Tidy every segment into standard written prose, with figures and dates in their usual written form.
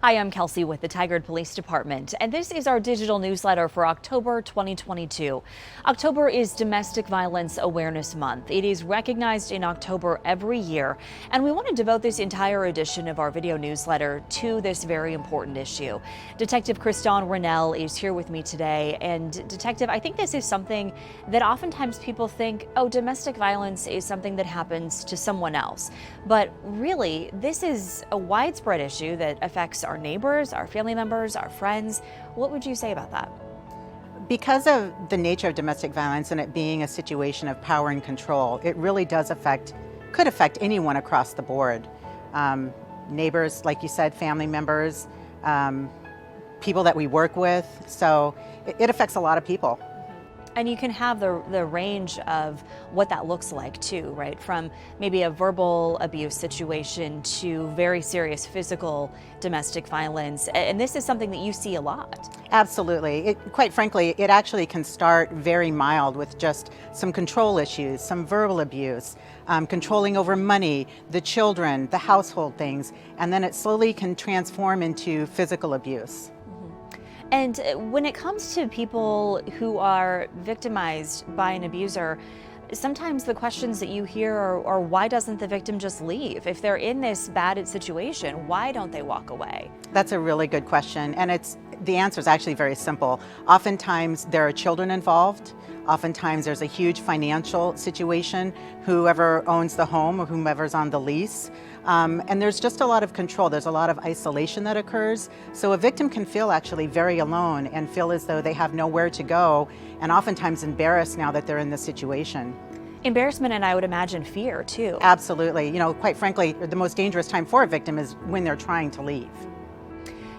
Hi, I'm Kelsey with the Tigard Police Department, and this is our digital newsletter for October 2022. October is Domestic Violence Awareness Month. It is recognized in October every year, and we want to devote this entire edition of our video newsletter to this very important issue. Detective Kriston Rennell is here with me today, and Detective, I think this is something that oftentimes people think, oh, domestic violence is something that happens to someone else. But really, this is a widespread issue that affects our neighbors, our family members, our friends. What would you say about that? Because of the nature of domestic violence and it being a situation of power and control, it really could affect anyone across the board. Neighbors, like you said, family members, people that we work with. So it affects a lot of people. And you can have the range of what that looks like too, right? From maybe a verbal abuse situation to very serious physical domestic violence. And this is something that you see a lot. Absolutely. Quite frankly, it actually can start very mild with just some control issues, some verbal abuse, controlling over money, the children, the household things, and then it slowly can transform into physical abuse. And when it comes to people who are victimized by an abuser, sometimes the questions that you hear are why doesn't the victim just leave? If they're in this bad situation, why don't they walk away? That's a really good question, and the answer is actually very simple. Oftentimes there are children involved. Oftentimes there's a huge financial situation, whoever owns the home or whomever's on the lease. And there's just a lot of control. There's a lot of isolation that occurs. So a victim can feel actually very alone and feel as though they have nowhere to go, and oftentimes embarrassed now that they're in this situation. Embarrassment, and I would imagine fear too. Absolutely. You know, quite frankly, the most dangerous time for a victim is when they're trying to leave.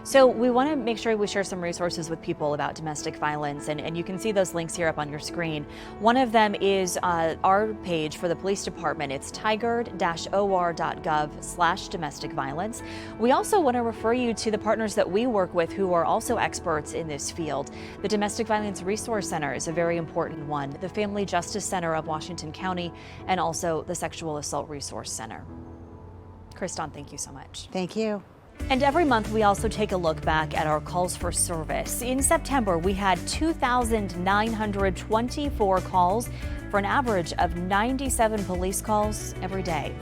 So we want to make sure we share some resources with people about domestic violence, and you can see those links here up on your screen. One of them is our page for the police department. It's tigard-or.gov/domestic violence. We also want to refer you to the partners that we work with who are also experts in this field. The Domestic Violence Resource Center is a very important one, the Family Justice Center of Washington County, and also the Sexual Assault Resource Center. Kriston, thank you so much. Thank you. And every month we also take a look back at our calls for service. In September, we had 2,924 calls for an average of 97 police calls every day.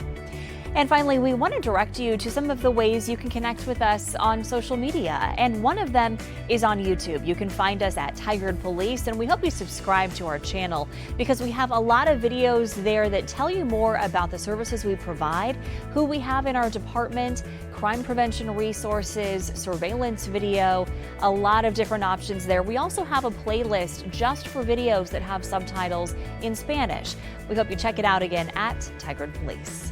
And finally, we want to direct you to some of the ways you can connect with us on social media. And one of them is on YouTube. You can find us at Tigard Police, and we hope you subscribe to our channel because we have a lot of videos there that tell you more about the services we provide, who we have in our department, crime prevention resources, surveillance video, a lot of different options there. We also have a playlist just for videos that have subtitles in Spanish. We hope you check it out again at Tigard Police.